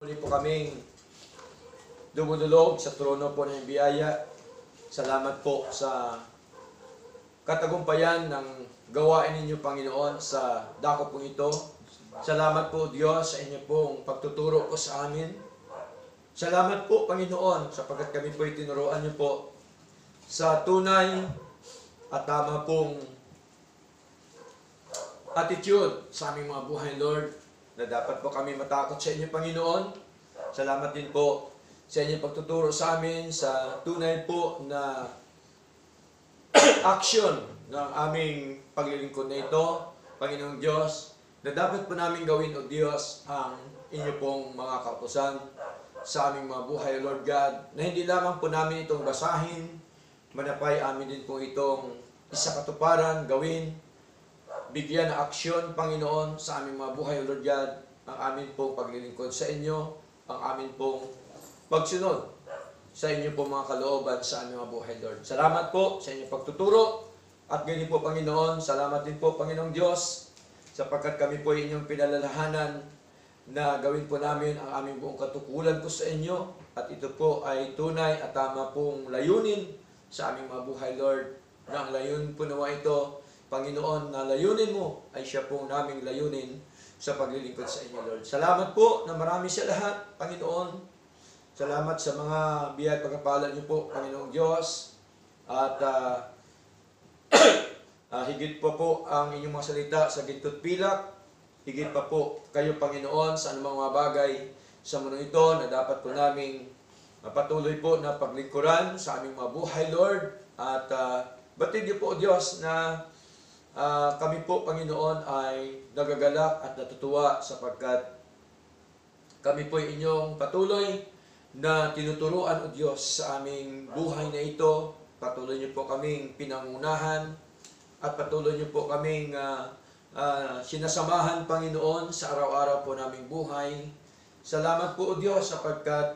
Muli po kaming dumudulog sa trono po ng biyaya. Salamat po sa katagumpayan ng gawain ninyo, Panginoon, sa dako pong ito. Salamat po, Diyos, sa inyo pong pagtuturo po sa amin. Salamat po, Panginoon, sapagkat kami po itinuruan niyo po sa tunay at tama pong attitude sa aming mga buhay, Lord, na dapat po kami matakot sa inyo, Panginoon. Salamat din po sa inyong pagtuturo sa amin sa tunay po na action ng aming paglilingkod na ito, Panginoong Diyos, na dapat po namin gawin, O Diyos, ang inyo pong mga kautusan sa aming mga buhay, Lord God, na hindi lamang po namin itong basahin, manapay amin din po itong isa katuparan, gawin, bigyan ng aksyon, Panginoon, sa aming mga buhay, Lord God, ang amin pong paglilingkod sa inyo, ang amin pong pagsunod sa inyo pong mga kalooban sa aming mga buhay, Lord. Salamat po sa inyong pagtuturo, at ganyan po, Panginoon, salamat din po, Panginoong Diyos, sapagkat kami po inyong pinalalahanan na gawin po namin ang aming buong katukulan po sa inyo, at ito po ay tunay at tama pong layunin sa aming mga buhay, Lord, na ang layunin po nawa ito, Panginoon, na layunin mo ay siya pong naming layunin sa paglilingkod sa inyo, Lord. Salamat po na marami sa lahat, Panginoon. Salamat sa mga biyaya at pagpapala niyo po, Panginoong Diyos. At higit pa po ang inyong mga salita sa ginto't pilak. Higit pa po kayo, Panginoon, sa anumang mga bagay sa mundo ito na dapat po naming patuloy po na paglingkuran sa aming mga buhay, Lord. At batid niyo po, Diyos, na kami po, Panginoon, ay nagagalak at natutuwa sapagkat kami po inyong patuloy na tinuturuan, O Diyos, sa aming buhay na ito. Patuloy niyo po kaming pinangunahan at patuloy niyo po kaming sinasamahan, Panginoon, sa araw-araw po naming buhay. Salamat po, O Diyos, sapagkat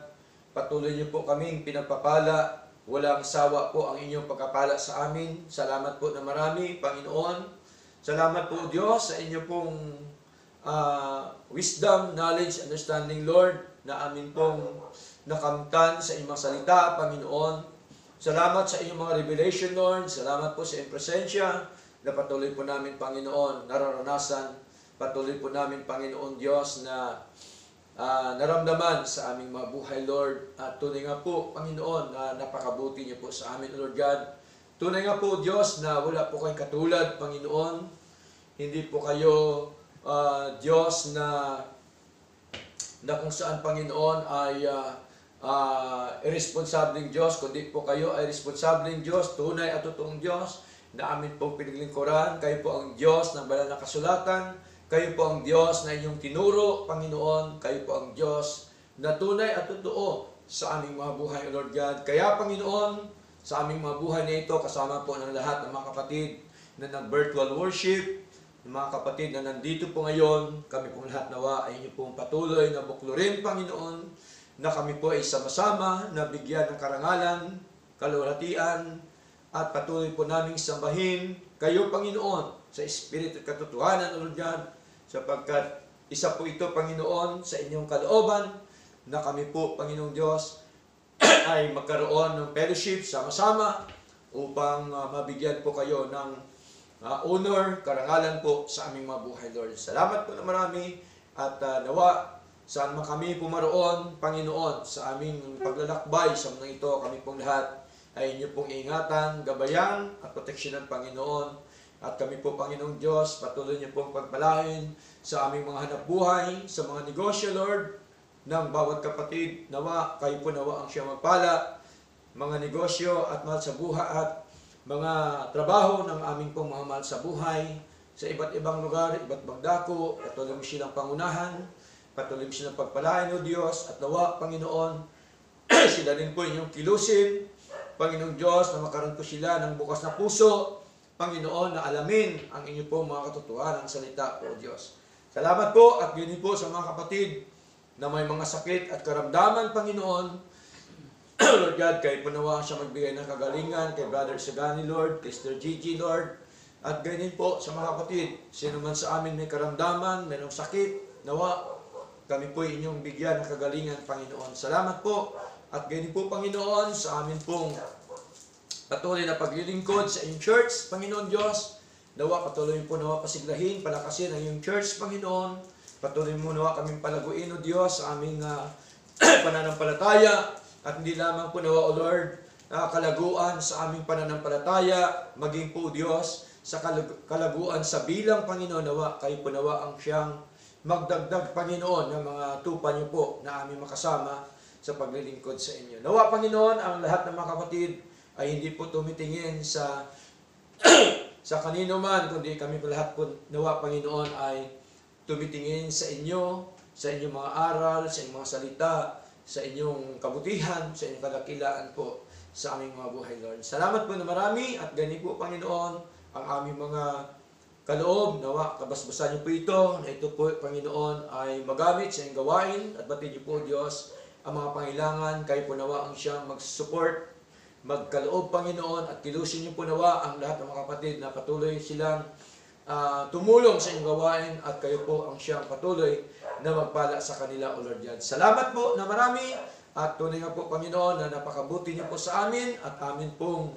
patuloy niyo po kaming pinagpapala. Walang sawa po ang inyong pagkapala sa amin. Salamat po na marami, Panginoon. Salamat po, Diyos, sa inyo pong wisdom, knowledge, understanding, Lord, na amin pong nakamtan sa inyong salita, Panginoon. Salamat sa inyong mga revelation, Lord. Salamat po sa inyong presensya na patuloy po namin, Panginoon, nararanasan. Patuloy po namin, Panginoon Diyos, na naramdaman sa aming mga buhay, Lord. At tunay nga po, Panginoon, na napakabuti niyo po sa amin, Lord God. Tunay nga po, Diyos, na wala po kayong katulad, Panginoon. Hindi po kayo, Diyos, na kung saan, Panginoon, ay irresponsableng Diyos, kundi po kayo ay responsableng Diyos, tunay at totoong Diyos, na amin pong pinaglingkuran. Kayo po ang Diyos ng banal na kasulatan. Kayo po ang Diyos na inyong tinuro, Panginoon. Kayo po ang Diyos na tunay at totoo sa aming mga buhay, Lord God. Kaya, Panginoon, sa aming mga buhay na ito, kasama po ng lahat ng mga kapatid na nag-virtual worship, ng mga kapatid na nandito po ngayon, kami pong lahat nawa ay inyo pong patuloy na buklurin, Panginoon, na kami po ay sama-sama na bigyan ng karangalan, kaluwalhatian, at patuloy po naming sambahin kayo, Panginoon, sa Espiritu at katotohanan, Lord God, sapagkat isa po ito, Panginoon, sa inyong kalooban, na kami po, Panginoong Diyos, ay magkaroon ng fellowship sama-sama upang mabigyan po kayo ng honor, karangalan po sa aming mga buhay, Lord. Salamat po na marami at nawa saan man kami pumaroon, Panginoon, sa aming paglalakbay sa mga ito, kami pong lahat ay inyo pong ingatan, gabayan at proteksyonan, Panginoon. At kami po, Panginoong Diyos, patuloy niyo pong pagpalain sa aming mga hanap buhay, sa mga negosyo, Lord, ng bawat kapatid. Nawa, kayo po nawa ang siyang magpala, mga negosyo at mahal sa buhay at mga trabaho ng aming pong mga mahal sa buhay, sa iba't ibang lugar, iba't bagdako, patuloy mo silang pangunahan, patuloy mo silang pagpalain, O Diyos, at nawa, Panginoon, sila rin po inyong kilusin, Panginoong Diyos, na makaroon po sila ng bukas na puso, Panginoon, na alamin ang inyo po mga katotohanan ng salita, O Diyos. Salamat po at ganyan po sa mga kapatid na may mga sakit at karamdaman, Panginoon. Lord God, kayo po nawa siya magbigay ng kagalingan kay Brother Sagani, Lord, kay Sister Gigi, Lord. At ganyan po sa mga kapatid, sino man sa amin may karamdaman, mayroong sakit, nawa kami po inyong bigyan ng kagalingan, Panginoon. Salamat po at ganyan po, Panginoon, sa amin pong patuloy na paglilingkod sa inyong church, Panginoon Diyos. Nawa patuloy po nawa pasiglahin, palakasin ang iyong church, Panginoon. Patuloy mo nawa kaming palaguin, O Diyos, sa aming pananampalataya. At hindi lamang po nawa, O Lord, kalaguan sa aming pananampalataya, maging po, Diyos, sa kalaguan sa bilang, Panginoon. Nawa kayo po nawa ang siyang magdagdag, Panginoon, ng mga tupa niyo po na aming makasama sa paglilingkod sa inyo. Nawa, Panginoon, ang lahat ng mga kapatid ay hindi po tumitingin sa sa kanino man, kundi kami po lahat po, nawa, Panginoon, ay tumitingin sa inyo, sa inyong mga aral, sa inyong mga salita, sa inyong kabutihan, sa inyong kadakilaan po sa aming mga buhay, Lord. Salamat po na marami at ganyan po, Panginoon, ang aming mga kaloob. Nawa, kabasbasan niyo po ito, na ito po, Panginoon, ay magamit sa inyong gawain at batid niyo po, Diyos, ang mga pangailangan. Kayo po nawa ang siyang mag-support, magkaloob, Panginoon, at kilusin niyo po nawa ang lahat ng mga kapatid na patuloy silang tumulong sa inyong gawain at kayo po ang siyang patuloy na magpala sa kanila, O Lord God. Salamat po na marami at tunay nga po, Panginoon, na napakabuti niyo po sa amin at amin pong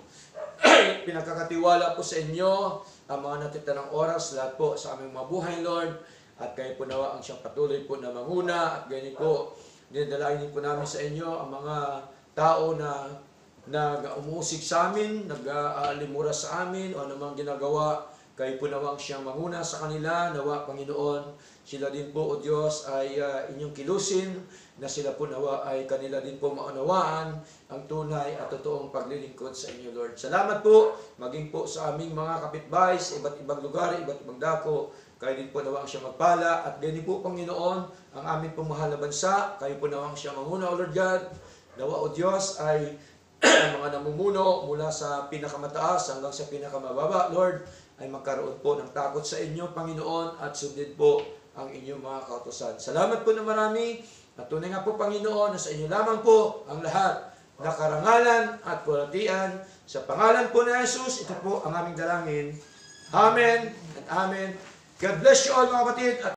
pinagkakatiwala po sa inyo ang mga natitirang oras, lahat po sa aming mga buhay, Lord, at kayo po nawa ang siyang patuloy po na manguna at ganyan po, dinadalain po namin sa inyo ang mga tao na nag-umusig sa amin, nag-aalimura sa amin, o anumang ginagawa, kayo po nawang siyang manguna sa kanila. Nawa, Panginoon, sila din po, O Diyos, ay inyong kilusin, na sila po nawa ay kanila din po maunawaan ang tunay at totoong paglilingkod sa inyo, Lord. Salamat po, maging po sa aming mga kapitbahay sa iba't ibang lugar, iba't ibang dako, kayo din po nawang siyang magpala, at ganyan po, Panginoon, ang aming pong mahal na bansa, kayo po nawang siyang manguna, O Lord God. Nawa, O Diyos, ay ang mga namumuno mula sa pinakamataas hanggang sa pinakamababa, Lord, ay magkaroon po ng takot sa inyo, Panginoon, at sundin po ang inyong mga kautusan. Salamat po na marami, at tunay nga po, Panginoon, na sa inyo lamang po ang lahat na karangalan at pulatian. Sa pangalan po ni Jesus, ito po ang aming dalangin. Amen and Amen. God bless you all, mga kapatid. At